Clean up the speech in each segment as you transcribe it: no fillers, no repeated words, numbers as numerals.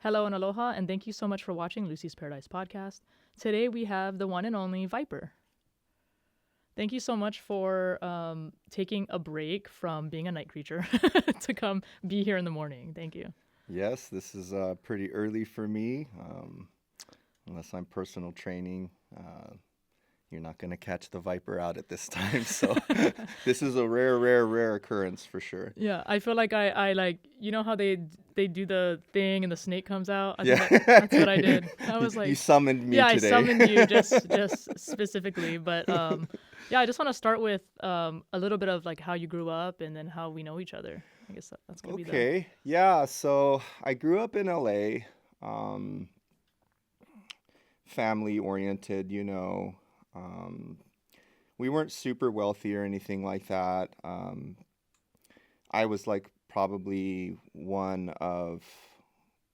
Hello and aloha, and thank you so much for watching Lucy's Paradise podcast. Today we have the one and only VYPER. Thank you so much for taking a break from being a night creature to come be here in the morning. Thank you. Yes, this is pretty early for me. Unless I'm personal training, you're not going to catch the viper out at this time. So this is a rare occurrence for sure. Yeah, I feel like I like how they do the thing and the snake comes out. I think that's what I Yeah, did. I was you like, summoned me yeah, I today. summoned you just specifically, but yeah, I just want to start with a little bit of like how you grew up and then how we know each other. I guess that's gonna be the Okay, yeah. So I grew up in LA, um, family oriented. Um, we weren't super wealthy or anything like that. I was like probably one of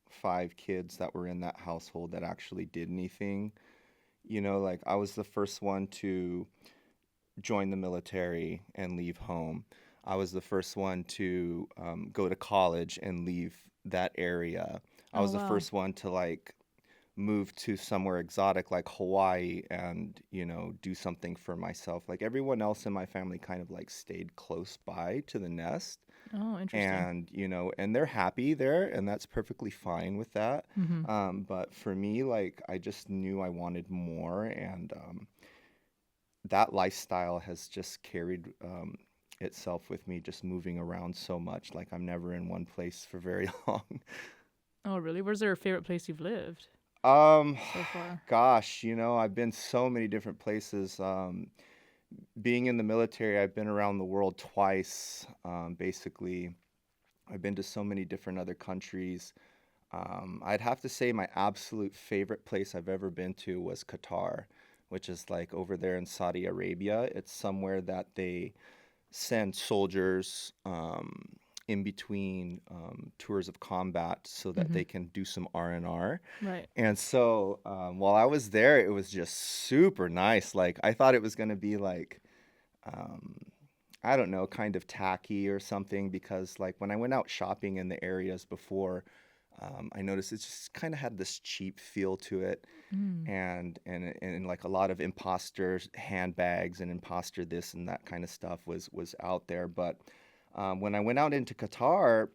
five kids that were in that household that actually did anything. Like I was the first one to join the military and leave home. I was the first one to go to college and leave that area. I oh was the wow. first one to like move to somewhere exotic like Hawaii and, do something for myself. Like everyone else in my family kind of like stayed close by to the nest Oh, interesting. and they're happy there, and that's perfectly fine with that. Mm-hmm. But for me, like, I just knew I wanted more, and that lifestyle has just carried itself with me, just moving around so much. Like, I'm never in one place for very long. Oh, really? Where's your favorite place you've lived Um, so far? Gosh, I've been so many different places. Being in the military, I've been around the world twice, basically. I've been to so many different other countries. I'd have to say my absolute favorite place I've ever been to was Qatar, which is like over there in Saudi Arabia. It's somewhere that they send soldiers in between tours of combat so that Mm-hmm. they can do some R&R. Right. And so while I was there, it was just super nice. Like I thought it was going to be like um, I don't know, kind of tacky or something because like when I went out shopping in the areas before, I noticed it just kind of had this cheap feel to it, Mm. and like a lot of imposter handbags and imposter this and that kind of stuff was out there. But when I went out into Qatar,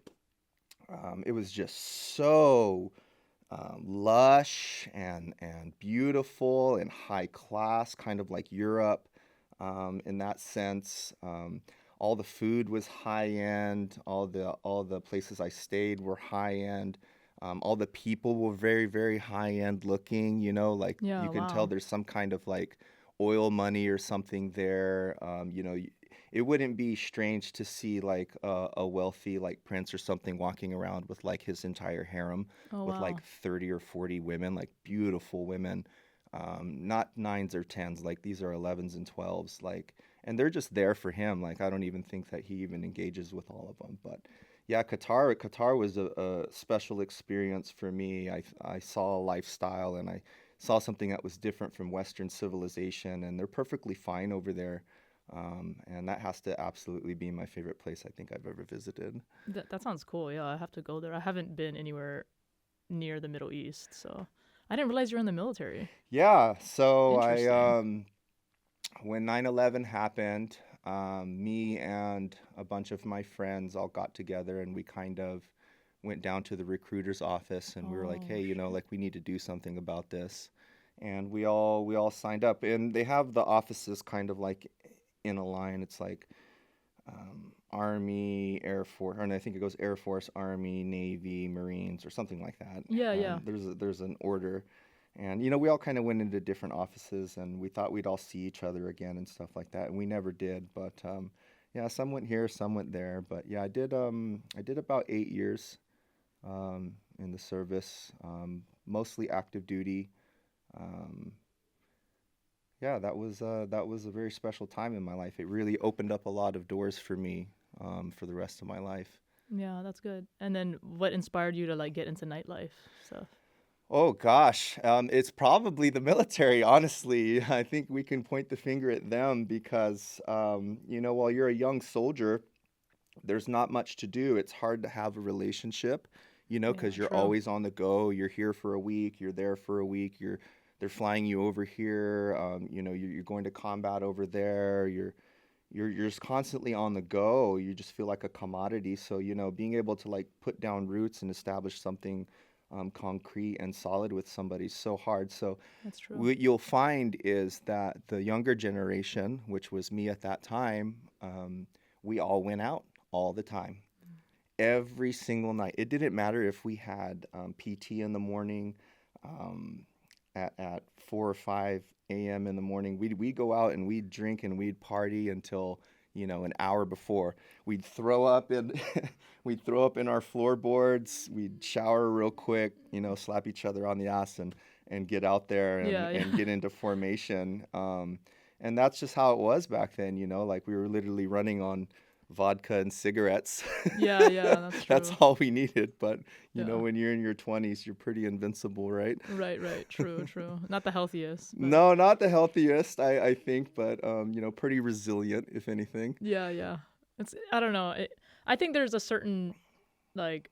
it was just so lush and beautiful and high class, kind of like Europe in that sense. All the food was high end. All the places I stayed were high end. All the people were very high end looking. Like Yeah. you can tell Wow. there's some kind of like oil money or something there. It wouldn't be strange to see like a wealthy like prince or something walking around with like his entire harem Oh with wow. like 30 or 40 women, like beautiful women, not nines or tens, like these are 11s and 12s, like, and they're just there for him. Like, I don't even think that he even engages with all of them. But yeah, Qatar was a special experience for me. I saw a lifestyle and I saw something that was different from Western civilization, and they're perfectly fine over there. And that has to absolutely be my favorite place I think I've ever visited. That sounds cool. Yeah, I have to go there. I haven't been anywhere near the Middle East, so I didn't realize you're in the military. Yeah, so Interesting. when 9/11 happened, me and a bunch of my friends all got together and we kind of went down to the recruiter's office and we were like, Oh hey, shit. like we need to do something about this. And we all signed up, and they have the offices kind of like in a line. It's like Army, Air Force, and I think it goes Air Force, Army, Navy, Marines, or something like that. Yeah, yeah. And there's an order, and we all kind of went into different offices, and we thought we'd all see each other again and stuff like that, and we never did. But yeah, some went here, some went there. But yeah, I did about 8 years in the service, mostly active duty. Um, yeah, that was a very special time in my life. It really opened up a lot of doors for me for the rest of my life. Yeah, that's good. And then what inspired you to like get into nightlife stuff? Oh gosh, it's probably the military. Honestly, I think we can point the finger at them because while you're a young soldier, there's not much to do. It's hard to have a relationship. Yeah, because you're true. always on the go. You're here for a week, you're there for a week, they're flying you over here. You're going to combat over there. You're just constantly on the go. You just feel like a commodity. So, being able to like put down roots and establish something concrete and solid with somebody is so hard. So, That's true. what you'll find is that the younger generation, which was me at that time, we all went out all the time, every single night. It didn't matter if we had PT in the morning, at 4 or 5 a.m. in the morning. We'd go out and we'd drink and we'd party until an hour before. We'd throw up in we'd throw up in our floorboards. We'd shower real quick, slap each other on the ass and get out there and, Yeah, yeah. and get into formation. And that's just how it was back then. Like we were literally running on vodka and cigarettes. Yeah, yeah, that's That's true. all we needed. But Yeah. when you're in your 20s, you're pretty invincible, right? Right, right. True, true. Not the healthiest, but No, not the healthiest, I think, but pretty resilient, if anything. yeah, yeah. I don't know. I think there's a certain like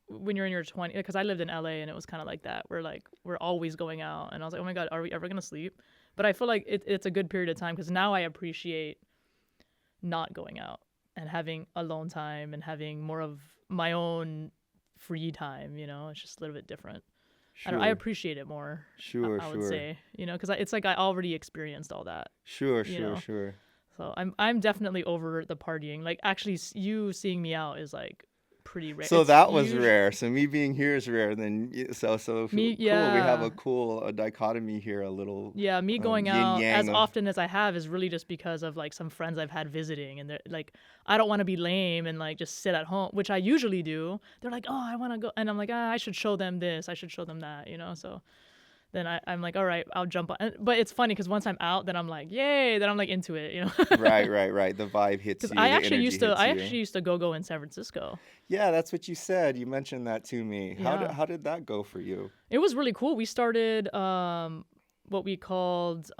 when you're in your 20s, because I lived in LA and it was kind of like that. We're always going out, and I was like, oh my God, are we ever gonna sleep? But I feel like it's a good period of time because now I appreciate not going out and having alone time and having more of my own free time. It's just a little bit different. I Sure, appreciate it more. sure, I would sure, say, because it's like I already experienced all that, sure, you sure, know. sure. So I'm definitely over the partying. Like actually, you seeing me out is like pretty rare. So It's that was usually rare. So me being here is rare. me, Cool. We have yeah, a dichotomy here, a little yeah. Me going yin out as yang of. often as I have is really just because of like some friends I've had visiting, and they're like, I don't want to be lame and like just sit at home, which I usually do. They're like, oh, I want to go, and I'm like, I should show them this, I should show them that, So then I'm like, all right, I'll jump on. But it's funny because once I'm out, then I'm like, yay, then I'm like into it. Right, right, right. The vibe hits Because you, the energy hits I you. actually used to go in San Francisco. Yeah, that's what you said. You mentioned that to me. Yeah, How did that go for you? it was really cool. We started what we called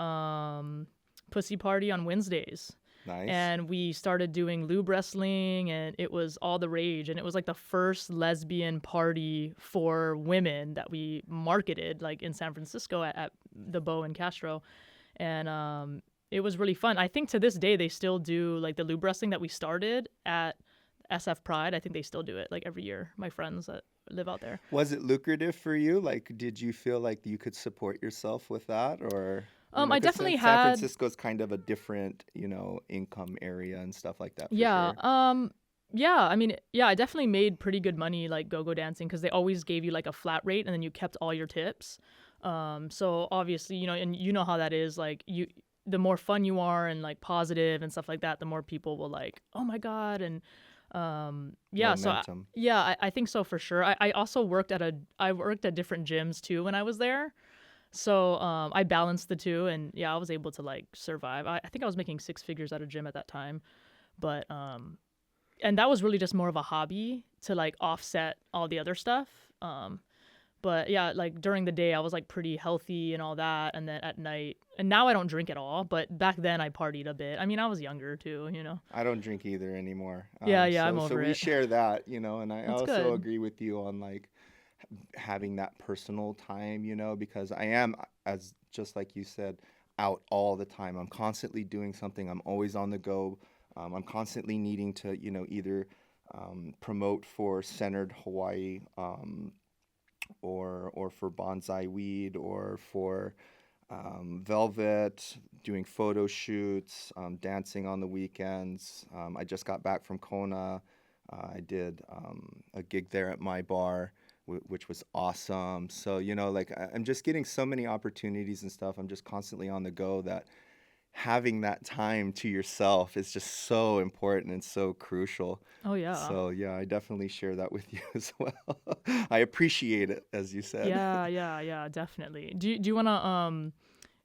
pussy party on Wednesdays. Nice. And we started doing lube wrestling, and it was all the rage. And it was like the first lesbian party for women that we marketed, like in San Francisco at the Bow in Castro. And it was really fun. I think to this day they still do like the lube wrestling that we started at SF Pride. I think they still do it like every year. My friends that live out there. Was it lucrative for you? Like, did you feel like you could support yourself with that, or I because definitely San had. Francisco's kind of a different, income area and stuff like that for Yeah. sure. Yeah, I mean, yeah, I definitely made pretty good money like go-go dancing because they always gave you like a flat rate and then you kept all your tips. So obviously, and you know how that is, like the more fun you are and like positive and stuff like that, the more people will like, oh my God. And yeah, Momentum. I think so for sure. I also I worked at different gyms too when I was there. So I balanced the two, and yeah, I was able to like survive. I think I was making six figures at a gym at that time, but and that was really just more of a hobby to like offset all the other stuff. But yeah, like during the day I was like pretty healthy and all that, and then at night, and now I don't drink at all, but back then I partied a bit. I mean, I was younger too. I don't drink either anymore. Yeah, yeah, I'm So over we it. share that, and I That's also good. agree with you on like having that personal time, because I am, as just like you said, out all the time. I'm constantly doing something. I'm always on the go. I'm constantly needing to, either promote for Centered Hawaii, or for Bonsai Weed, or for Velvet, doing photo shoots, dancing on the weekends. I just got back from Kona. I did a gig there at my bar, which was awesome. So, like I'm just getting so many opportunities and stuff. I'm just constantly on the go that having that time to yourself is just so important and so crucial. Oh yeah. So, yeah, I definitely share that with you as well. I appreciate it, as you said. Yeah, yeah, yeah, definitely. Do you want to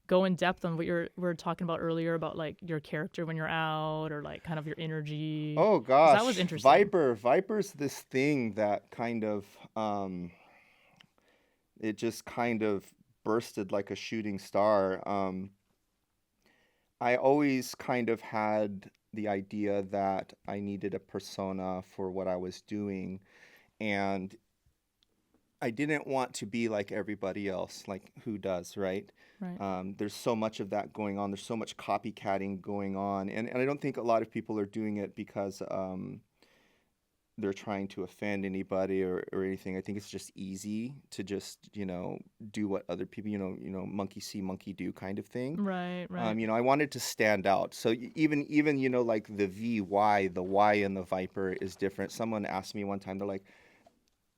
go in depth on what we're talking about earlier about like your character when you're out or like kind of your energy? Oh 'Cause that was gosh, interesting. Viper's this thing that kind of it just kind of bursted like a shooting star. I always kind of had the idea that I needed a persona for what I was doing, and I didn't want to be like everybody else, like who does, right? Right. There's so much of that going on. There's so much copycatting going on, and I don't think a lot of people are doing it because they're trying to offend anybody or anything. I think it's just easy to just do what other people monkey see, monkey do kind of thing. Right. Right. I wanted to stand out. So even like the the Y in the Viper is different. Someone asked me one time, they're like,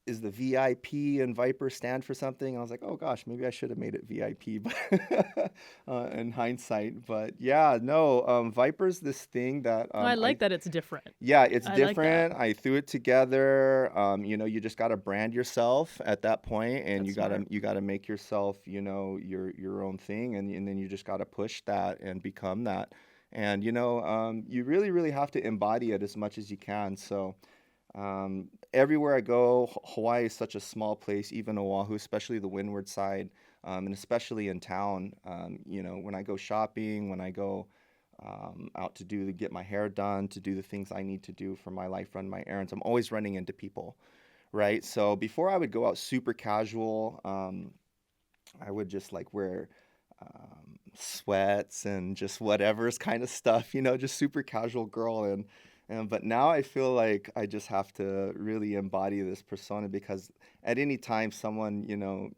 is the VIP and Viper stand for something? I was like, oh gosh, maybe I should have made it VIP, but in hindsight. But yeah, no, Viper's this thing that No, I like that it's different. yeah, it's I like that. different. I threw it together. You just gotta brand yourself at that point, and That's smart. you gotta make yourself, your own thing, and then you just gotta push that and become that. And you really, really have to embody it as much as you can. So. Everywhere I go, Hawaii is such a small place, even Oahu, especially the windward side, and especially in town. When I go shopping, when I go out to get my hair done, to do the things I need to do for my life, run my errands, I'm always running into people, right? So before I would go out super casual, I would just like wear sweats and just whatever's kind of stuff, just super casual girl. But now I feel like I just have to really embody this persona because at any time someone,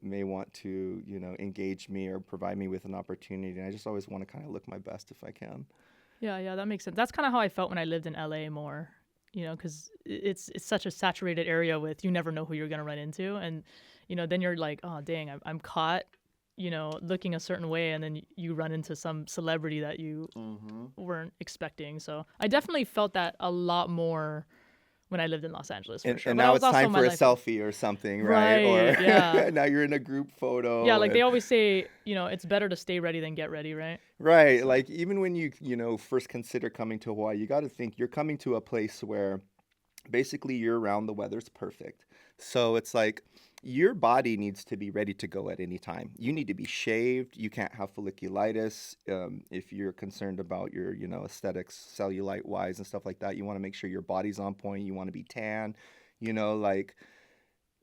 may want to, engage me or provide me with an opportunity. And I just always want to kind of look my best if I can. Yeah, that makes sense. That's kind of how I felt when I lived in LA more, because it's such a saturated area with you never know who you're gonna run into, and then you're like, oh dang, I'm caught, looking a certain way, and then you run into some celebrity that you weren't expecting. So I definitely felt that a lot more when I lived in Los Angeles for sure. And But I now was it's also time my for a life. selfie or something, right? Right. Yeah. Or now you're in a group Yeah. photo. Like they always say, it's better to stay ready than get ready, right? Right. So Like even when you first consider coming to Hawaii, you got to think you're coming to a place where basically year round the weather's perfect. So it's like your body needs to be ready to go at any time. You need to be shaved. You can't have folliculitis. If you're concerned about your, aesthetics, cellulite wise and stuff like that, you want to make sure your body's on point. You want to be tan, like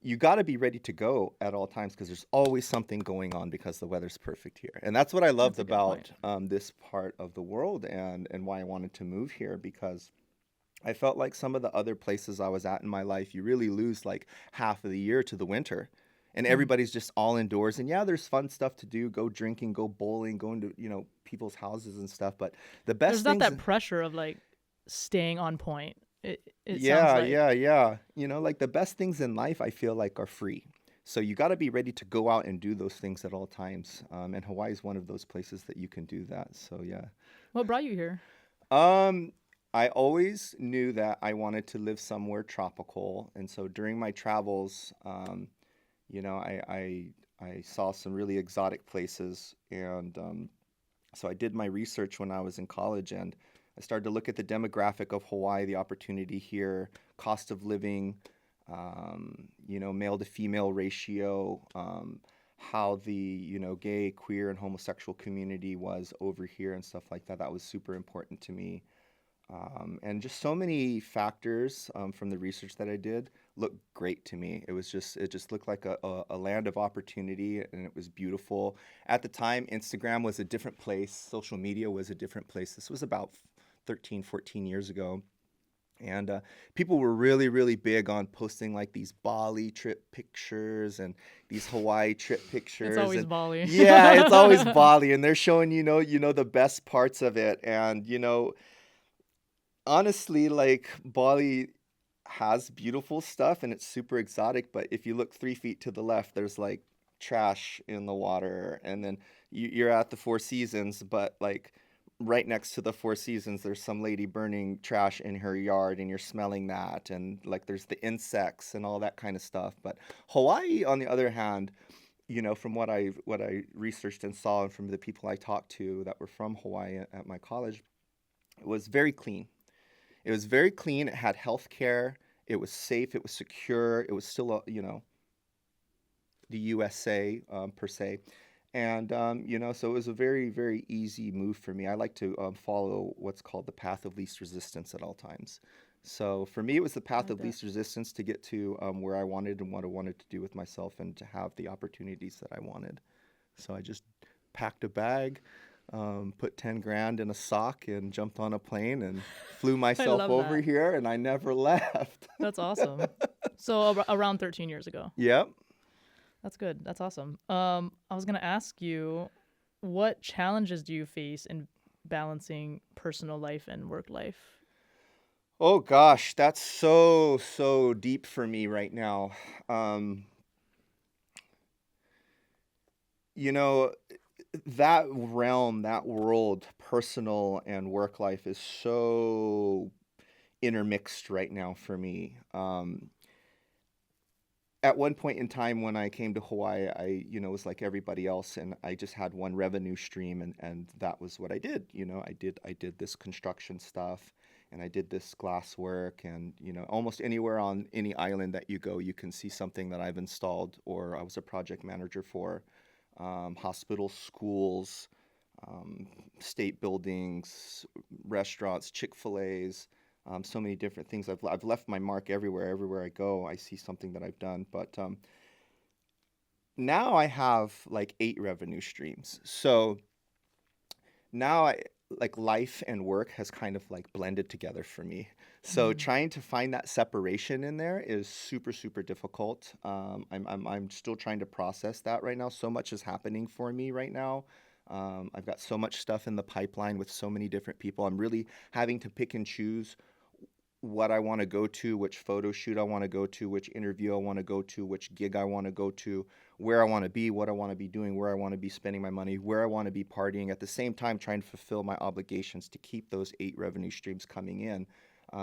you got to be ready to go at all times because there's always something going on because the weather's perfect here. And that's what I loved that's a good point. about this part of the world and why I wanted to move here because I felt like some of the other places I was at in my life, you really lose like half of the year to the winter. And Mm. everybody's just all indoors. And yeah, there's fun stuff to do, go drinking, go bowling, go into, people's houses and stuff. But the There's best not things, that pressure of like staying on point. It sounds yeah, like. yeah, yeah. Like the best things in life, I feel like are free. So you got to be ready to go out and do those things at all times. And Hawaii is one of those places that you can do that. So yeah. What brought you here? Um, I always knew that I wanted to live somewhere tropical, and so during my travels, you know, I, I saw some really exotic places, and so I did my research when I was in college, and I started to look at the demographic of Hawaii, the opportunity here, cost of living, male to female ratio, how the gay, queer, and homosexual community was over here and stuff like that. That was super important to me. And just so many factors from the research that I did looked great to me. It just looked like a land of opportunity and it was beautiful. At the time, Instagram was a different place. Social media was a different place. This was about 13, 14 years ago. And people were really, really big on posting like these Bali trip pictures and these Hawaii trip It's pictures. always And Bali. yeah, it's always Bali, and they're showing the best parts of it. And honestly, like Bali has beautiful stuff and it's super exotic, but if you look 3 feet to the left, there's like trash in the water, and then you're at the Four Seasons, but like right next to the Four Seasons, there's some lady burning trash in her yard, and you're smelling that, and like there's the insects and all that kind of stuff. But Hawaii, on the other hand, from what I researched and saw, and from the people I talked to that were from Hawaii at my college, it was very clean. It was very clean. It had health care. It was safe. It was secure. It was still, the USA per se. And, so it was a very, very easy move for me. I like to follow what's called the path of least resistance at all times. So for me, it was the I path like of that. least resistance to get to where I wanted and what I wanted to do with myself and to have the opportunities that I wanted. So I just packed a bag, put 10 grand in a sock and jumped on a plane and flew I myself love over that. here and I never left. That's awesome. So around 13 years ago. Yep. That's good. That's awesome. I was gonna ask you, what challenges do you face in balancing personal life and work life? Oh gosh, that's so deep for me right now. Um, you know, that realm, that world, personal and work life is so intermixed right now for me. At one point in time when I came to Hawaii, was like everybody else, and I just had one revenue stream, and that was what I did. I did this construction stuff, and I did this glass work, and almost anywhere on any island that you go, you can see something that I've installed or I was a project manager for. Hospitals, schools, um, state buildings, restaurants, Chick-fil-A's, so many different things. I've left my mark everywhere. Everywhere I go, I see something that I've done. But now I have like 8 revenue streams. So now like life and work has kind of like blended together for me. So Mm. trying to find that separation in there is super difficult. I'm still trying to process that right now. So much is happening for me right now. I've got so much stuff in the pipeline with so many different people. I'm really having to pick and choose what I want to go to, which photo shoot I want to go to, which interview I want to go to, which gig I want to go to, where I want to be, what I want to be doing, where I want to be spending my money, where I want to be partying, at the same time trying to fulfill my obligations to keep those 8 revenue streams coming in.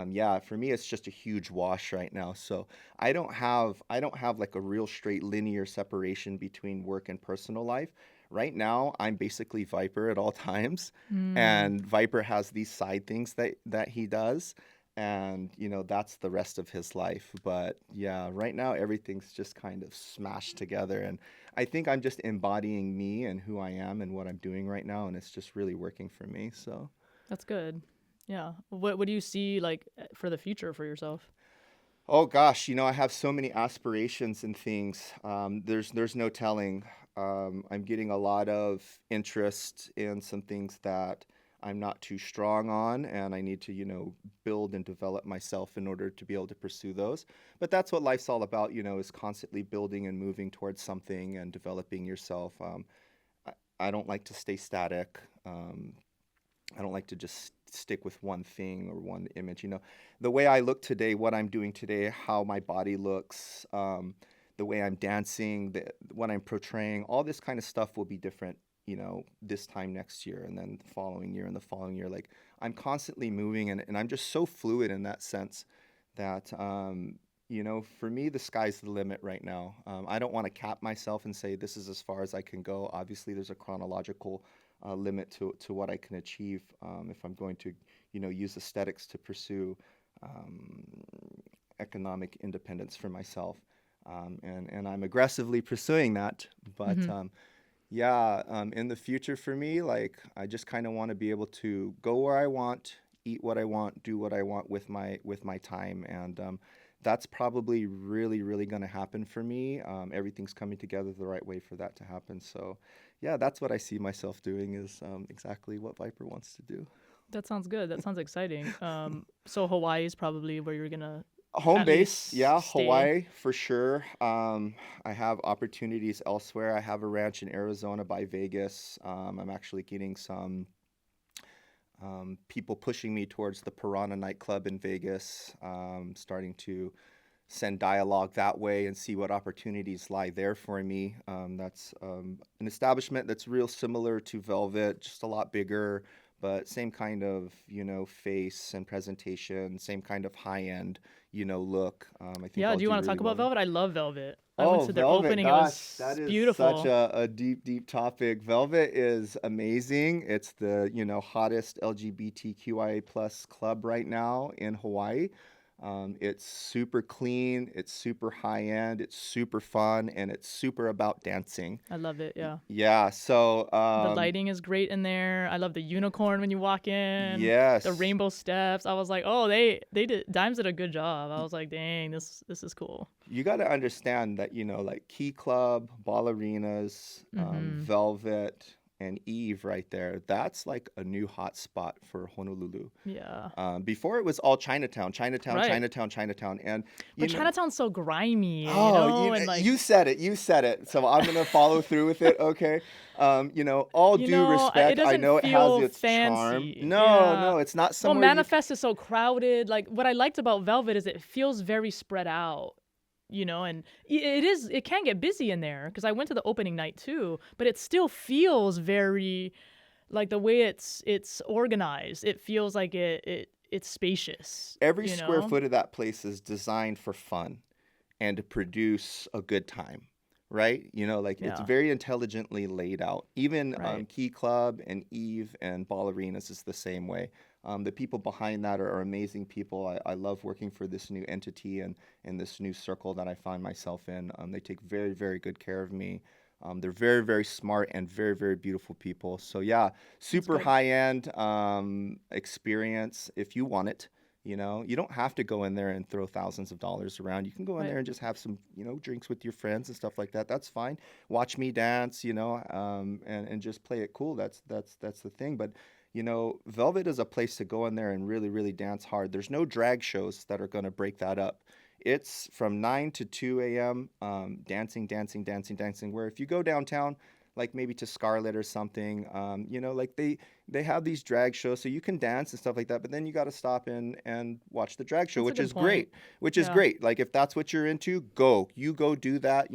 Yeah, for me it's just a huge wash right now. So I don't have like a real straight linear separation between work and personal life. Right now, I'm basically VYPER at all times, Mm. and VYPER has these side things that he does, and that's the rest of his life. But yeah, right now everything's just kind of smashed together, and I think I'm just embodying me and who I am and what I'm doing right now, and it's just really working for me. So That's good. Yeah. What do you see like for the future for yourself? oh gosh, I have so many aspirations and things. There's no telling. I'm getting a lot of interest in some things that I'm not too strong on, and I need to, build and develop myself in order to be able to pursue those. But that's what life's all about, is constantly building and moving towards something and developing yourself. I, I don't like to stay static. I don't like to just stick with one thing or one image. The way I look today, what I'm doing today, how my body looks, the way I'm dancing, what I'm portraying, all this kind of stuff will be different, this time next year and then the following year and the following year. Like I'm constantly moving, and I'm just so fluid in that sense that, for me, the sky's the limit right now. I don't want to cap myself and say this is as far as I can go. Obviously, there's a chronological limit to what I can achieve if I'm going to, use aesthetics to pursue um, economic independence for myself. And I'm aggressively pursuing that. But Mm-hmm. yeah, in the future for me, like I just kind of want to be able to go where I want, eat what I want, do what I want with my time, and that's probably really going to happen for me. Everything's coming together the right way for that to happen. So, yeah, that's what I see myself doing is exactly what VYPER wants to do. That sounds good. That sounds exciting. So Hawaii is probably where you're gonna Home at base, least yeah, stay. Hawaii for sure. I have opportunities elsewhere. I have a ranch in Arizona by Vegas. I'm actually getting some people pushing me towards the Piranha nightclub in Vegas, starting to send dialogue that way and see what opportunities lie there for me. That's an establishment that's real similar to Velvet, just a lot bigger, but same kind of, face and presentation, same kind of high end, look. I think Yeah. I'll Do you do want to really talk about well. Velvet? I love Velvet. I went Oh, to their Velvet, opening. It gosh, that was is such beautiful. a deep topic. Velvet is amazing. It's the, hottest LGBTQIA plus club right now in Hawaii. It's super clean, it's super high end, it's super fun, and it's super about dancing. I love it. Yeah. Yeah, so The lighting is great in there. I love the unicorn when you walk in. The yes, rainbow steps. I was like, oh, they did Dimes did a good job. I was like, dang, this is cool. you got to understand that, like Key Club, Ballerinas, Mm-hmm. Velvet, and Eve right there, that's like a new hot spot for Honolulu. Yeah. Before it was all Chinatown, Chinatown, Right. Chinatown, Chinatown, and But you know, Chinatown's so grimy, oh, and like, you said it, you said it. So I'm gonna follow through with it, okay? All due it respect, I doesn't know it has feel its charm. fancy. No, Yeah. no, it's not Well, somewhere you. Manifest is so crowded. Like, what I liked about Velvet is it feels very spread out, and it can get busy in there because I went to the opening night too, but it still feels very, like, the way it's organized. It feels like it's spacious, Every square foot of that place is designed for fun and to produce a good time, right? Like it's Yeah. very intelligently laid out. Even Right. Key Club and Eve and Ballerinas is the same way. The people behind that are amazing people. I love working for this new entity and this new circle that I find myself in. They take very, very good care of me. They're very, very smart and very, very beautiful people. So yeah, That's super good. high end experience if you want it. You don't have to go in there and throw thousands of dollars around. You can go in Right. there and just have some, drinks with your friends and stuff like that. That's fine. Watch me dance, and just play it cool. That's the thing. But Velvet is a place to go in there and really, really dance hard. There's no drag shows that are going to break that up. It's from 9 to 2 a.m. Dancing, dancing, dancing, dancing. Where if you go downtown, like maybe to Scarlet or something, like they have these drag shows, so you can dance and stuff like that. But then you got to stop in and watch the drag show, That's a which good is point. great. Which is Yeah. great. Like if that's what you're into, go. You go do that.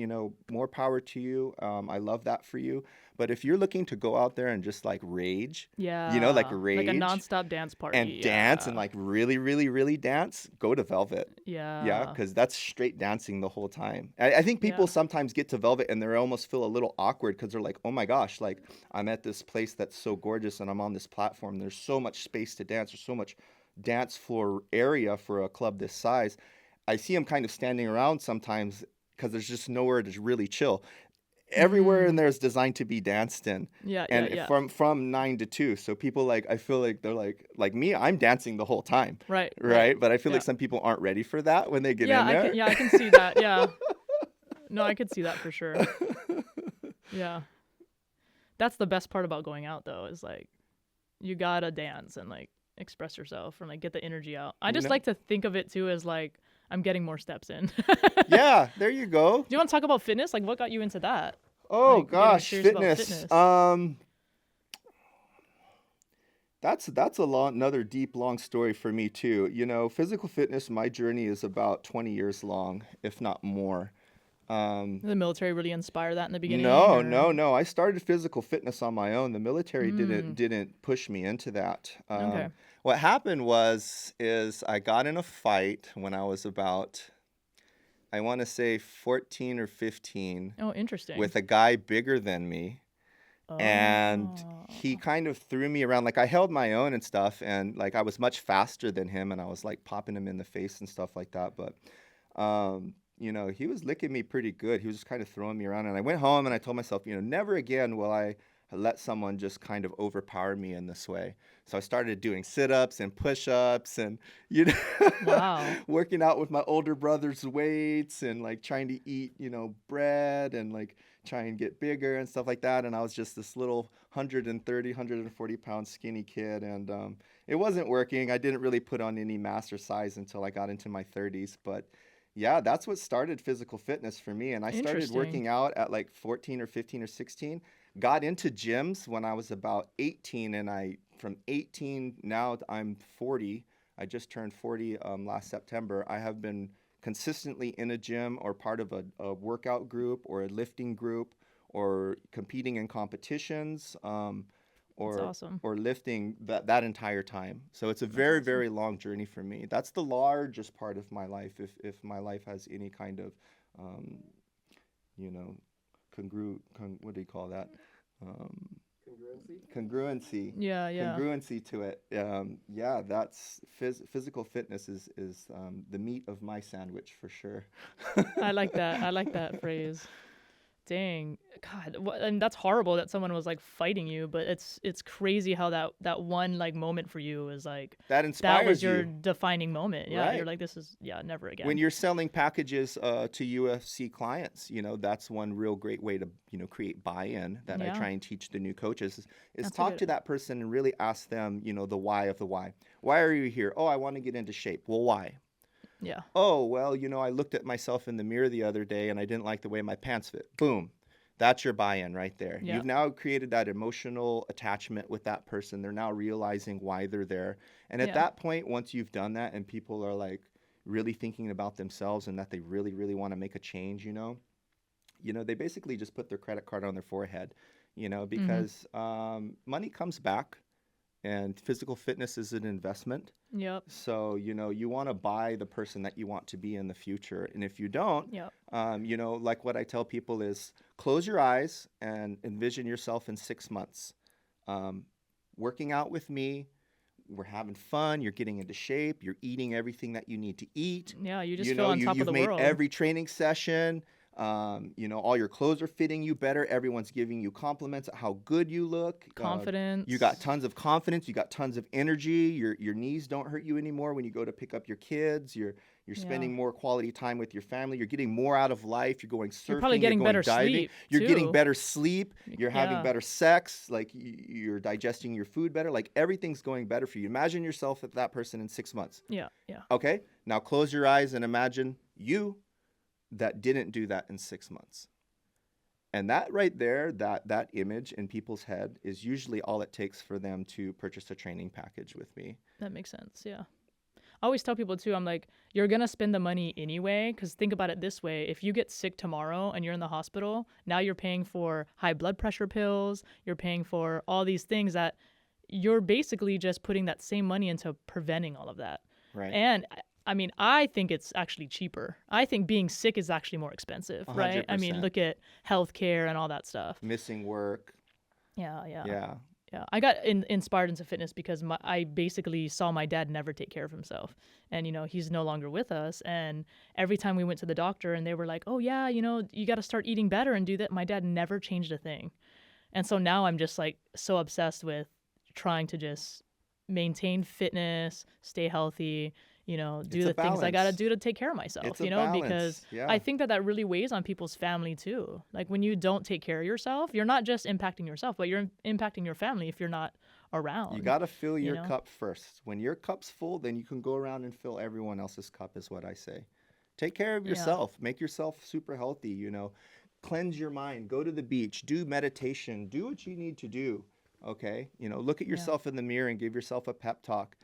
More power to you. I love that for you. But if you're looking to go out there and just like rage, like Yeah. Like a rage nonstop dance party. and dance and Yeah. like really, really, really dance, go to Velvet. Yeah, Yeah. because that's straight dancing the whole time. I think people Yeah. sometimes get to Velvet and they almost feel a little awkward because they're like, oh my gosh, like I'm at this place that's so gorgeous and I'm on this platform. There's so much space to dance. There's so much dance floor area for a club this size. I see them kind of standing around sometimes because there's just nowhere to really chill. Everywhere in Mm. there is designed to be danced in, Yeah. Yeah. and Yeah. from 9 to 2. So people I feel like they're like me. I'm dancing the whole time, Right. Right. right? But I feel Yeah. like some people aren't ready for that when they get Yeah. in there. I can see that. Yeah. No, I could see that for sure. Yeah. That's the best part about going out though, is like you gotta dance and like express yourself and like get the energy out. I You just know? like to think of it too as like I'm getting more steps in. Yeah, there you go. Do you want to talk about fitness? Like, what got you into that? Oh Like, getting gosh, serious about fitness. That's another deep, long story for me too. Physical fitness, my journey is about 20 years long, if not more. Did the military really inspire that in the beginning, No, or? no, no. I started physical fitness on my own. The military Mm, didn't push me into that. okay. What happened is I got in a fight when I was about, I want to say 14 or 15, Oh, interesting. with a guy bigger than me. And he Oh, kind of threw me around. Like I held my own and stuff, and like I was much faster than him, and I was like popping him in the face and stuff like that. But he was licking me pretty good. He was just kind of throwing me around, and I went home and I told myself, never again will I let someone just kind of overpower me in this way. So I started doing sit-ups and push-ups and wow. working out with my older brother's weights and like trying to eat, bread and like try and get bigger and stuff like that. And I was just this little 140 pound skinny kid, and it wasn't working. I didn't really put on any mass or size until I got into my 30s. But yeah, that's what started physical fitness for me. And I started Interesting. working out at like 14 or 15 or 16. Got into gyms when I was about 18, and from 18 now I'm 40. I just turned 40 last September. I have been consistently in a gym or part of a workout group or a lifting group or competing in competitions, That's or awesome. or lifting that entire time. So it's a That's very, awesome. very long journey for me. That's the largest part of my life, if my life has any kind of um, you know what do you call that? Um, Congruency. Yeah, yeah. Congruency to it. Yeah, that's physical fitness is the meat of my sandwich for sure. I like that. I like that phrase. Dang, God, and that's horrible that someone was like fighting you, but it's crazy how that one like moment for you is like That that was inspires your you, defining moment. Yeah, you're right? like, this is, yeah, never When again. you're selling packages to UFC clients, that's one real great way to create buy-in that I Yeah, try and teach the new coaches is that's a talk good. to that person and really ask them, the why of the why. Why are you here? Oh, I want to get into shape. Well, why? Yeah, Oh, well, I looked at myself in the mirror the other day and I didn't like the way my pants fit. Boom. That's your buy in right there. yeah, You've now created that emotional attachment with that person. They're now realizing why they're there. And at yeah. that point, once you've done that and people are like really thinking about themselves and that they really, really want to make a change, they basically just put their credit card on their forehead, Mm-hmm. because money comes back and physical fitness is an investment. Yep, So, you want to buy the person that you want to be in the future. And if you don't, yep. like what I tell people is close your eyes and envision yourself in 6 months. Um, Working out with me, we're having fun, you're getting into shape, you're eating everything that you need to eat. Yeah, you just feel on top of You've the made world. every training session. All your clothes are fitting you better. Everyone's giving you compliments at how good you look. You got Confidence. tons of confidence. You got tons of energy. Your knees don't hurt you anymore when you go to pick up your kids. You're Yeah. spending more quality time with your family. You're getting more out of life. You're going You're probably surfing. You're getting going better diving. sleep You're getting too. better sleep. You're having Yeah. better sex. Like you're digesting your food better. Like everything's going better for you. Imagine yourself as that person in 6 months. Yeah. Yeah. Okay, now close your eyes and imagine you that didn't do that in 6 months. And that right there, that image in people's head is usually all it takes for them to purchase a training package with me. That makes sense. Yeah. I always tell people too, I'm like, you're going to spend the money anyway. Because think about it this way: if you get sick tomorrow and you're in the hospital, now you're paying for high blood pressure pills, you're paying for all these things that you're basically just putting that same money into preventing all of that. Right. And I mean, I think it's actually cheaper. I think being sick is actually more expensive, right? I mean, 100%. look at healthcare and all that stuff. Missing work. Yeah, yeah. Yeah. Yeah, I got inspired into fitness because I basically saw my dad never take care of himself. And, he's no longer with us. And every time we went to the doctor and they were like, oh, yeah, you got to start eating better and do that. My dad never changed a thing. And so now I'm just like so obsessed with trying to just maintain fitness, stay healthy, do It's a the things I got to balance. do to take care of myself, It's a because balance. Yeah. I think that really weighs on people's family too. Like when you don't take care of yourself, you're not just impacting yourself, but you're impacting your family if you're not You around, got to fill you your know? cup first. When your cup's full, then you can go around and fill everyone else's cup, is what I say. Take care of Yeah. yourself. Make yourself super healthy, Cleanse your mind. Go to the beach. Do meditation. Do what you need to do. Okay? Look at Yeah. yourself in the mirror and give yourself a pep talk.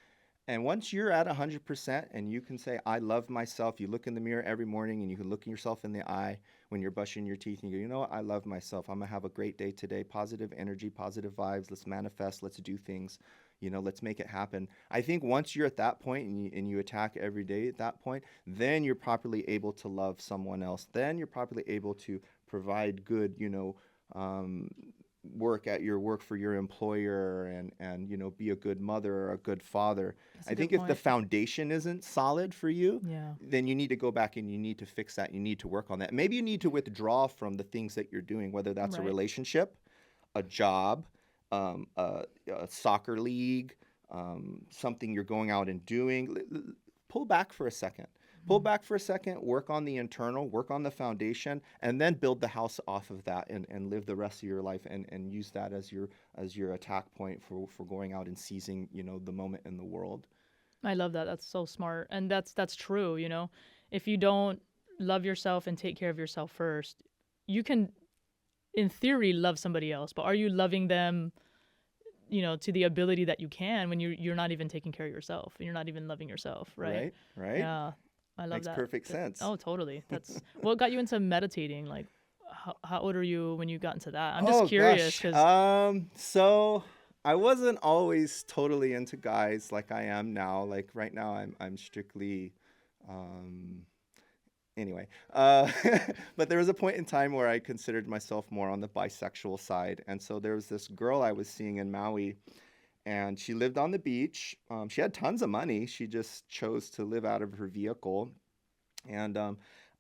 And once you're at 100% and you can say, I love myself, you look in the mirror every morning and you can look yourself in the eye when you're brushing your teeth and you go, you know what, I love myself. I'm going to have a great day today. Positive energy, positive vibes. Let's manifest. Let's do things. Let's make it happen. I think once you're at that point and you attack every day at that point, then you're properly able to love someone else. Then you're properly able to provide good, um, work for your employer and be a good mother or a good father. That's I a good think if the point. foundation isn't solid for you, Yeah. then you need to go back and you need to fix that. You need to work on that. Maybe you need to withdraw from the things that you're doing, whether that's a Right. relationship, a job, a soccer league, something you're going out and doing. Pull back for a second. Pull Mhm. back for a second, work on the internal, work on the foundation, and then build the house off of that and live the rest of your life and use that as your attack point for going out and seizing, the moment in the world. I love that. That's so smart. And that's true, If you don't love yourself and take care of yourself first, you can in theory love somebody else, but are you loving them, to the ability that you can when you're not even taking care of yourself and you're not even loving yourself, right? Right? Right? Yeah. I love Makes that. perfect sense. Oh, totally. That's what got you into meditating. Like, how old are you when you got into that? I'm just Oh curious gosh. because, So I wasn't always totally into guys like I am now. Like right now I'm strictly um anyway, but there was a point in time where I considered myself more on the bisexual side, and so there was this girl I was seeing in Maui, and she lived on the beach. She had tons of money. She just chose to live out of her vehicle, and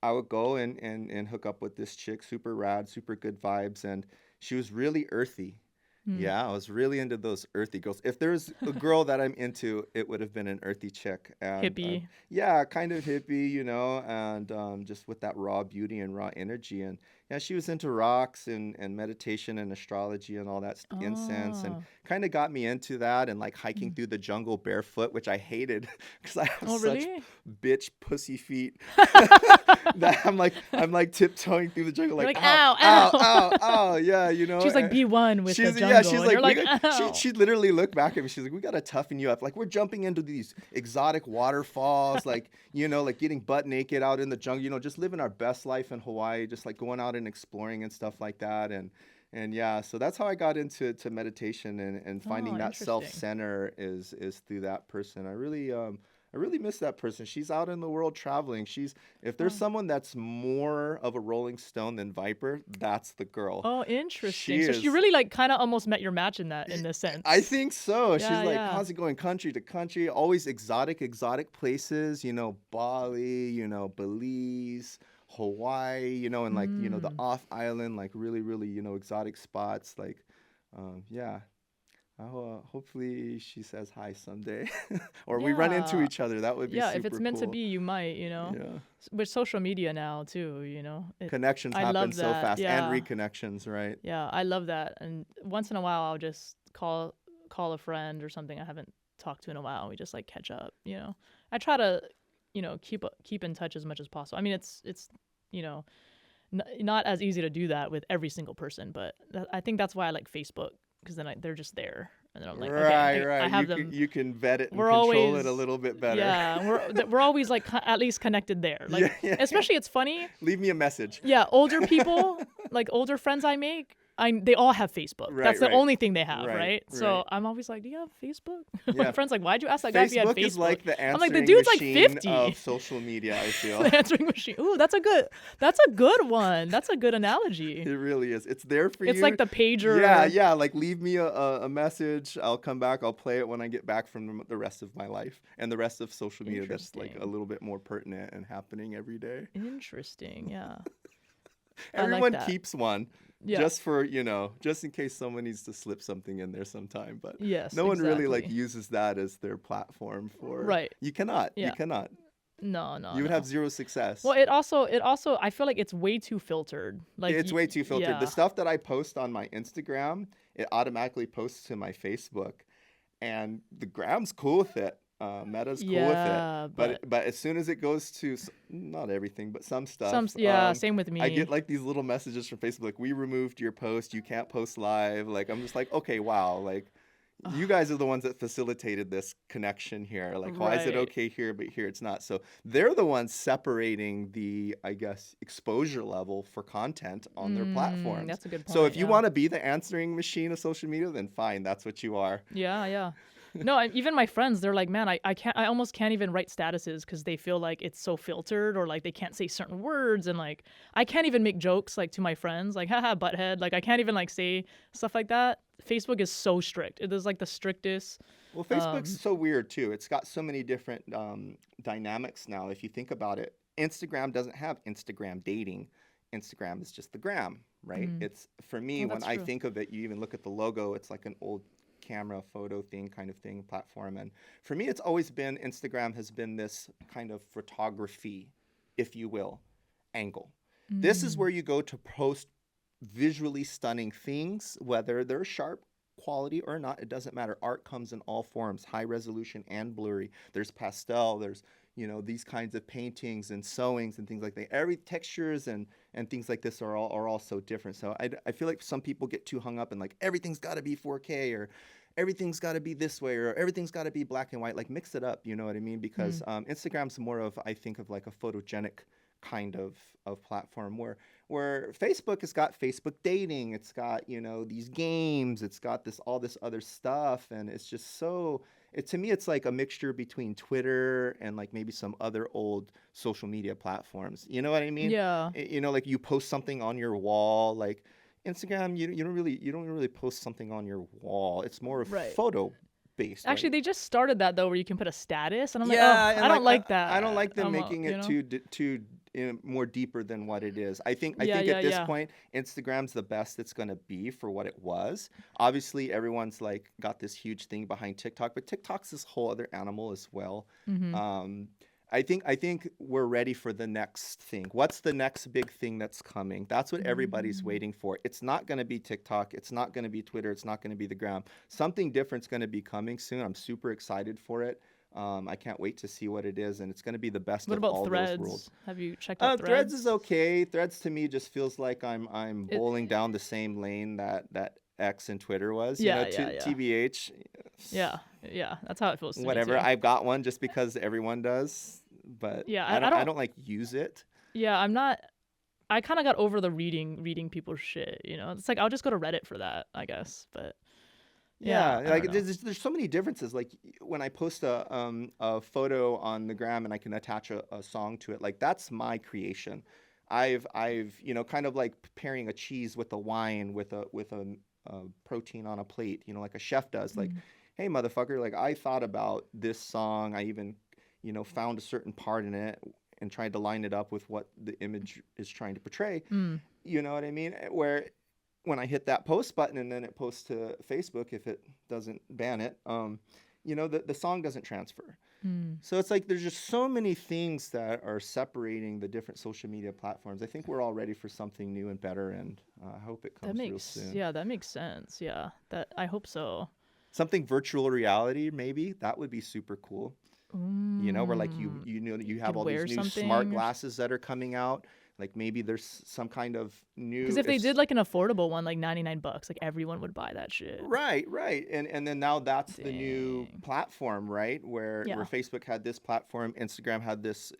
I would go and hook up with this chick, super rad, super good vibes, and she was really earthy. Hmm. Yeah, I was really into those earthy girls. If there's a girl that I'm into, it would have been an earthy chick, and Hippie. yeah, kind of hippie, and just with that raw beauty and raw energy. And yeah, she was into rocks and meditation and astrology and all that incense, and Oh. kind of got me into that and like hiking Mm. through the jungle barefoot, which I hated because I have Oh, such really? bitch pussy feet that I'm like tiptoeing through the jungle You're like like, ow ow, ow ow. ow ow, yeah, She's like, be one with the she's jungle. And like you're we like, got ow. she literally looked back at me. She's like, we gotta toughen you up. Like we're jumping into these exotic waterfalls, like like getting butt naked out in the jungle. Just living our best life in Hawaii, just like going out and exploring and stuff like that. And yeah, so that's how I got into meditation and finding Oh, that self interesting. center is through that person. I really miss that person. She's out in the world traveling. If there's Oh. someone that's more of a Rolling Stone than Viper, that's the girl. Oh, She interesting. So she is. really like kind of almost met your match in y- this I sense. think so. She's Yeah, like yeah. constantly going country to country, always exotic places. Bali. Belize, Hawaii. And like the Mm. off island, like really, really, exotic spots. Like, yeah. Hopefully she says hi someday, or we run into Yeah. each other. That would be Yeah, if it's super meant to cool. be, you might. Yeah. With social media now too. Connections I happen love so that. fast and Yeah. reconnections, right? Yeah, I love that. And once in a while I'll just call a friend or something I haven't talked to in a while. We just like catch up. I try to, keep in touch as much as possible. I mean, it's you know, not as easy to do that with every single person, but I think that's why I like Facebook because then they're just there, and then I'm like, okay, Right, I right. have You can them. you can vet it and We're control it a always, little bit better. yeah, we're always like at least connected there. Like, Yeah, yeah, yeah. especially it's funny. Leave me a message. Yeah, older people, like older friends I make, they all have Facebook. Right, That's the right, only thing they have, right, right? So right. I'm always like, do you have Facebook? My Yeah. friend's like, why'd you ask that guy if he had Facebook is Facebook? like the I'm like, the answering dude's like machine 50. of social media, I feel. The answering machine. Ooh, that's a good one. That's a good analogy. It really is. It's there for It's you. like the Yeah, pager. yeah. Like leave me a message. I'll come back. I'll play it when I get back from the rest of my life and the rest of social media that's like a Interesting. little bit more pertinent and happening every day. Interesting. Yeah. I like Everyone that. keeps one Yeah. just for, just in case someone needs to slip something in there sometime. But Yes, no one really like exactly. uses that as their platform for. Right. You cannot. You Yeah. cannot. No, no, You would have no. zero success. Well, it also I feel like it's way too filtered. Like It's way too filtered. The yeah. stuff that I post on my Instagram, it automatically posts to my Facebook, and the Gram's cool with it. Meta's cool with it. Yeah, But as soon as it goes to not everything, but some stuff, yeah, same with I get me. like these little messages from Facebook, like we removed your post, you can't post live. Like I'm just like, okay, wow, like you guys are the ones that facilitated this connection here. Like, why is it Right. okay here, but here it's not? So they're the ones separating the, I guess, exposure level for content on their platforms. That's a good So point. if you Yeah. want to be the answering machine of social media, then fine, that's what you are. Yeah, yeah. No, even my friends, they're like, man, I almost can't even write statuses because they feel like it's so filtered or like they can't say certain words. And like, I can't even make jokes like to my friends, like, haha, butthead. Like, I can't even like say stuff like that. Facebook is so strict. It is like the strictest. Well, Facebook's so weird too. It's got so many different dynamics now. If you think about it, Instagram doesn't have Instagram dating. Instagram is just the gram, right? It's for me Oh, when that's I true. think of it, you even look at the logo, it's like an old camera photo thing kind of thing platform. And for me, it's always been Instagram has been this kind of photography, if you will, angle. This is where you go to post visually stunning things, whether they're sharp quality or not, it doesn't matter. Art comes in all forms, high resolution and blurry. There's pastel, there's these kinds of paintings and sewings and things like that. Every textures and things like this are all so different. So I feel like some people get too hung up in like everything's got to be 4K or everything's got to be this way or everything's got to be black and white. Like mix it up, you know what I mean? Because Instagram's more of, I think of like a photogenic kind of platform where Facebook has got Facebook dating, it's got these games, it's got all this other stuff, and it's just so to me, it's like a mixture between Twitter and like maybe some other old social media platforms. You know what I mean? Yeah. You know, like you post something on your wall, like Instagram, you don't really post something on your wall. It's more Right. photo based, Actually, right? they just started that though, where you can put a status, and I'm like, Yeah, oh, and I don't like I don't that. like them making You it know? too more deeper than what it is. I Yeah, think yeah, at this yeah. point, Instagram's the best it's gonna be for what it was. Obviously, everyone's like got this huge thing behind TikTok, but TikTok's this whole other animal as well. Mm-hmm. I think we're ready for the next thing. What's the next big thing that's coming? That's what everybody's waiting for. It's not going to be TikTok. It's not going to be Twitter. It's not going to be the gram. Something different's going to be coming soon. I'm super excited for it. I can't wait to see what it is, and it's going to be the best What of about all those worlds. Threads? Have you checked out Threads is Threads? okay. Threads to me just feels like I'm It, bowling down the same lane that X and Twitter was. You know, yeah, yeah, yeah, TBH. yeah, yeah. That's how it feels to me Whatever. too. I've got one just because everyone does, but Yeah, I I don't don't. like use it. Yeah, I'm not. I kind of got over the reading people's shit. You know, it's like I'll just go to Reddit for that, I guess. But yeah, Yeah, I don't like know. there's so many differences. Like when I post a photo on the gram and I can attach a song to it, like that's my creation. I've kind of like pairing a cheese with a wine with a protein on a plate, like a chef does. Like, Mm. hey motherfucker, like I thought about this song. I even found a certain part in it and tried to line it up with what the image is trying to portray. Mm. You know what I mean? Where when I hit that post button and then it posts to Facebook, if it doesn't ban it, the song doesn't transfer. Mm. So it's like there's just so many things that are separating the different social media platforms. I think we're all ready for something new and better, and I hope it That comes real makes soon. that makes sense. Yeah, that I hope so. Something virtual reality, maybe that would be super cool. Where like Mm. you You have could all these wear new smart something, or glasses that are coming out. Like maybe there's some kind of because new if they did like an affordable one, like $99, like everyone would buy that shit. right. And then now that's the new Dang. platform, right? Where Yeah. Facebook had this platform, Instagram had this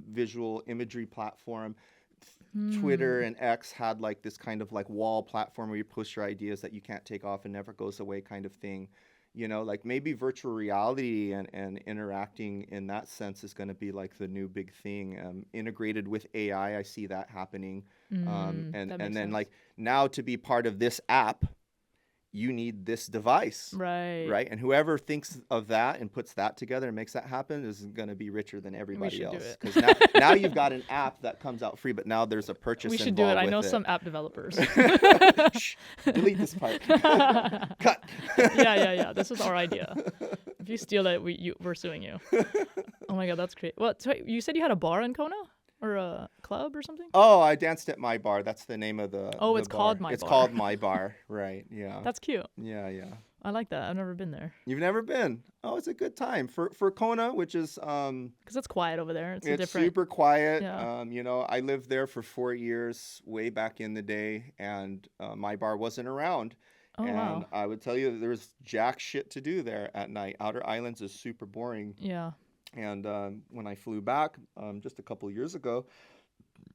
visual imagery platform, Twitter Hmm. and X had like this kind of like wall platform where you post your ideas that you can't take off and never goes away kind of thing. Like maybe virtual reality and interacting in that sense is going to be like the new big thing. Integrated with AI, I see that happening. And That and makes then sense. like now to be part of this app, you need this device, Right. right? And whoever thinks of that and puts that together and makes that happen is going to be richer than We everybody should do else. it. Because now you've got an app that comes out free, but now there's a We purchase should do it. involved I know with it. some app developers. Shh, delete this part. Cut. Yeah. This is our idea. If you steal it, we're suing you. Oh my god, that's great. What? So you said you had a bar in Kona, or a club or something? Oh, I danced at My Bar. That's the name of Oh, the it's bar. called My It's Bar. called My Bar, right? Yeah. That's cute. Yeah. I like that. I've never been there You've never been? Oh, it's a good time for Kona, which is because it's quiet over there. It's a it's different. super quiet. Yeah. I lived there for 4 years, way back in the day, and My Bar wasn't around. Oh And wow. I would tell you that there's jack shit to do there at night. Outer Islands is super boring. Yeah. And when I flew back just a couple years ago,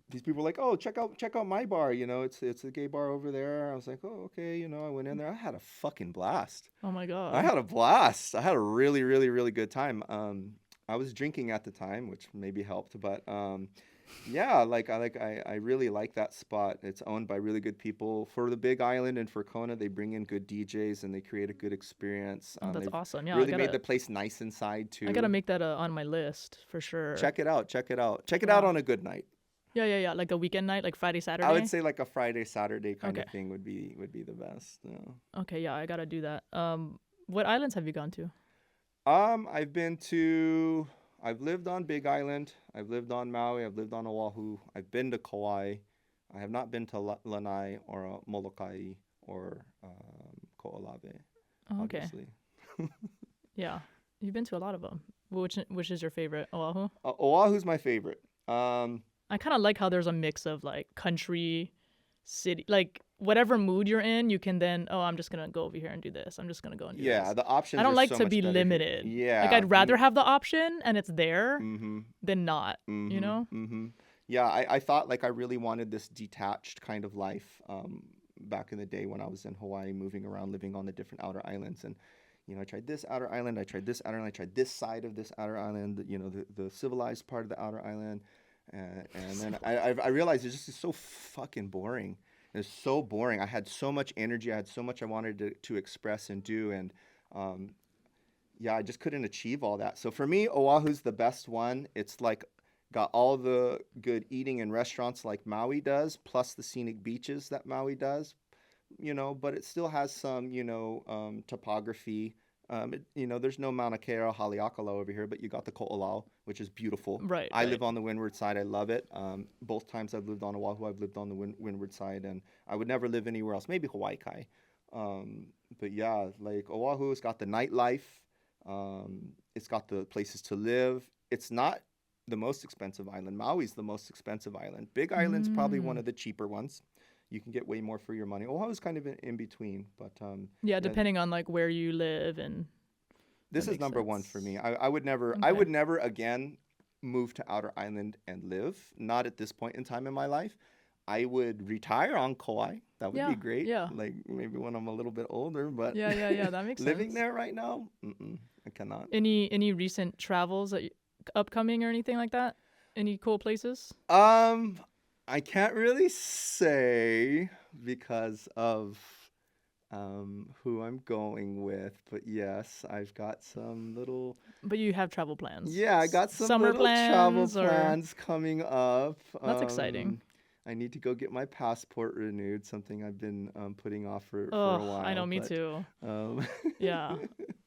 these people were like, "Oh, check out My Bar. It's a gay bar over there." I was like, "Oh, okay." I went in there. I had a fucking blast. Oh my I god. had a blast. I had a really, really, really good time. I was drinking at the time, which maybe helped, but yeah, I really like that spot. It's owned by really good people. For the Big Island and for Kona, they bring in good DJs and they create a good experience. Oh, that's They've awesome. Yeah, really made the place nice inside I gotta too. make that on my list for sure. Check it out. Check it out. Check it out Wow. on a good night. Yeah. Like a weekend night, like Friday, I would Saturday. say like a Friday, Saturday kind Okay. of thing would be the best. Yeah. Okay. Yeah, I gotta do that. What islands have you gone to? I've lived on Big Island. I've lived on Maui. I've lived on Oahu. I've been to Kauai. I have not been to Lanai or Molokai or Ko'olave, Oh, okay. obviously. Yeah, you've been to a lot of them. Which is your favorite? Oahu. Oahu's my favorite. I kind of like how there's a mix of like country, city, like whatever mood you're in, you can then, oh, I'm just gonna go over here and do this. I'm just gonna go and do Yeah, this. the options I don't are like so to much be better here. limited. Yeah. Like I'd rather have the option and it's there Mm-hmm. than not. You know? Mm-hmm. Yeah, I thought like I really wanted this detached kind of life back in the day when I was in Hawaii, moving around, living on the different outer islands. And I tried this outer island, I tried this outer island, I tried this side of this outer island, the civilized part of the outer island. And then I realized it's just so fucking boring. It's so boring. I had so much energy. I had so much I wanted to express and do. And yeah, I just couldn't achieve all that. So for me, Oahu's the best one. It's like got all the good eating and restaurants like Maui does, plus the scenic beaches that Maui does, but it still has some, topography. There's no Mauna Kea or Haleakala over here, but you got the Ko'olau, which is beautiful. Right. I live on the windward side. I love it. Both times I've lived on Oahu, I've lived on the windward side, and I would never live anywhere else. Maybe Hawaii Kai. But yeah, like Oahu, it's got the nightlife. It's got the places to live. It's not the most expensive island. Maui's the most expensive island. Big Island's probably one of the cheaper ones. You can get way more for your money. Oahu's kind of in between, but yeah, depending on like where you live, and this is number one for me. I would never, I would never again move to Outer Island and live. Not at this point in time in my life. I would retire on Kauai. That would be great. Yeah. Like maybe when I'm a little bit older, but yeah, that makes living sense. there right now, I cannot. Any recent travels that upcoming or anything like that? Any cool places? I can't really say because of who I'm going with, but yes, I've got some little. But you have travel plans. Yeah, I got some summer little plans travel plans coming up. That's exciting. I need to go get my passport renewed, something I've been putting off for a while. I know, me too. Um, Yeah,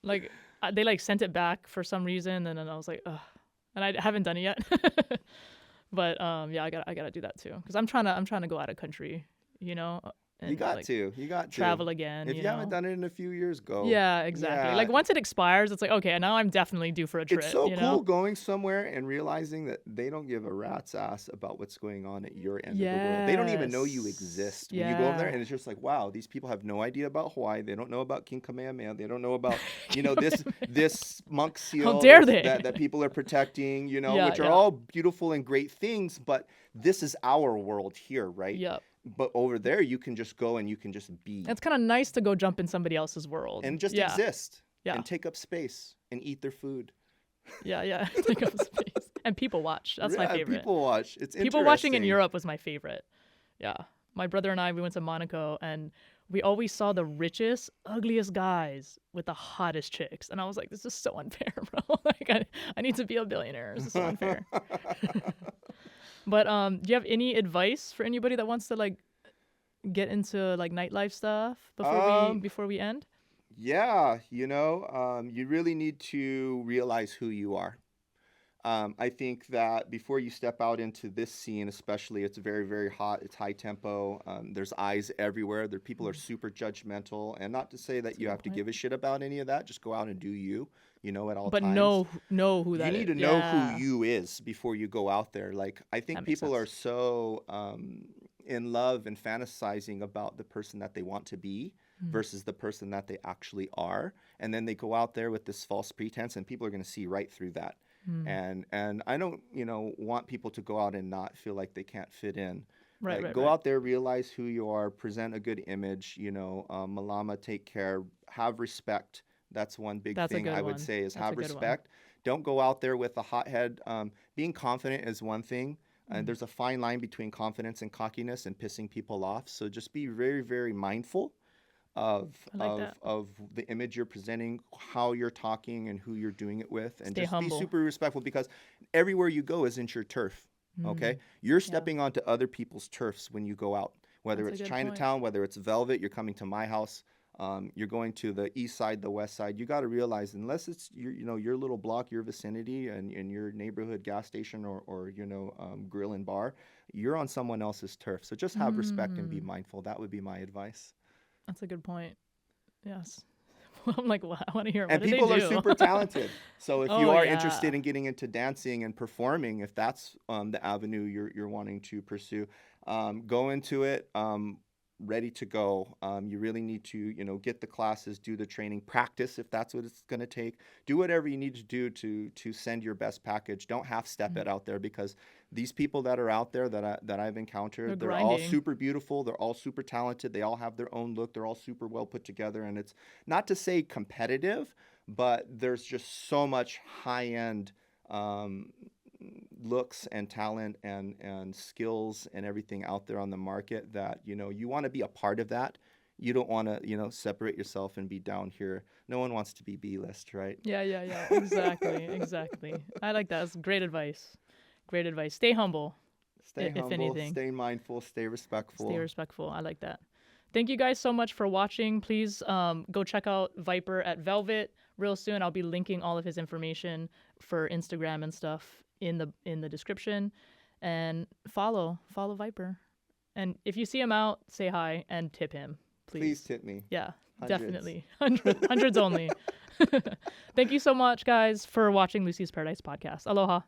like they like sent it back for some reason, and then I was like, ugh, and I haven't done it yet. But yeah, I gotta do that too, because I'm trying to go out of country, and you got like, to travel again. If you haven't done it in a few years, go. Yeah, exactly. Yeah. Like once it expires, it's like, okay, now I'm definitely due for a trip. It's so cool going somewhere and realizing that they don't give a rat's ass about what's going on at your end of the world. They don't even know you exist when you go over there, and it's just like, wow, these people have no idea about Hawaii. They don't know about King Kamehameha. They don't know about this monk seal How dare they? that people are protecting. Which are all beautiful and great things, but this is our world here, right? Yep. But over there, you can just go and you can just be. It's kind of nice to go jump in somebody else's world and just exist. Yeah. And take up space and eat their food. Yeah. Take up space. And people watch. That's my favorite. People watch. It's people watching in Europe was my favorite. Yeah. My brother and I, we went to Monaco, and we always saw the richest, ugliest guys with the hottest chicks. And I was like, this is so unfair, bro. Like, I need to be a billionaire. This is so unfair. But do you have any advice for anybody that wants to like get into like nightlife stuff before we end? Yeah, you really need to realize who you are. I think that before you step out into this scene, especially, it's very, very hot. It's high tempo. There's eyes everywhere. People are super judgmental. And not to say that you have to give a shit about any of that. Just go out and do you, at all times. But know who that is. You need to know who you is before you go out there. Like, I think people are so in love and fantasizing about the person that they want to be versus the person that they actually are. And then they go out there with this false pretense, and people are going to see right through that. And I don't, want people to go out and not feel like they can't fit in. Right. Go out there, realize who you are, present a good image, malama, take care, have respect. That's one big thing I would say is have respect. Don't go out there with a hothead. Being confident is one thing. And there's a fine line between confidence and cockiness and pissing people off. So just be very, very mindful of the image you're presenting, how you're talking, and who you're doing it with, and just be super respectful, because everywhere you go isn't your turf. Okay, you're stepping onto other people's turfs when you go out. Whether it's Chinatown, whether it's Velvet, you're coming to my house. You're going to the east side, the west side. You got to realize, unless it's your little block, your vicinity, and your neighborhood gas station or grill and bar, you're on someone else's turf. So just have respect and be mindful. That would be my advice. That's a good point. Yes. I'm like, well, I want to hear. And people are super talented. So if you are interested in getting into dancing and performing, if that's the avenue you're wanting to pursue, go into it. ready to go. You really need to, you know, get the classes, do the training, practice if that's what it's going to take. Do whatever you need to do to send your best package. Don't half step it out there, because these people that are out there that I've encountered, They're they're all grinding. super beautiful. They're all super talented. They all have their own look. They're all super well put together. And it's not to say competitive, but there's just so much high end looks and talent and skills and everything out there on the market that, you know, you want to be a part of that. You don't want to, you know, separate yourself and be down here. No one wants to be B-list, right? Yeah. Exactly. Exactly. I like that. That's great advice. Great advice. Stay humble. Stay If humble, anything. stay mindful, stay respectful. Stay respectful. I like that. Thank you guys so much for watching. Please go check out VYPER at Velvet real soon. I'll be linking all of his information for Instagram and stuff in the description. And follow VYPER. And if you see him out, say hi and tip him, please. Please tip me. Yeah, Hundreds. definitely. Hundreds only. Thank you so much, guys, for watching Lucy's Paradise podcast. Aloha.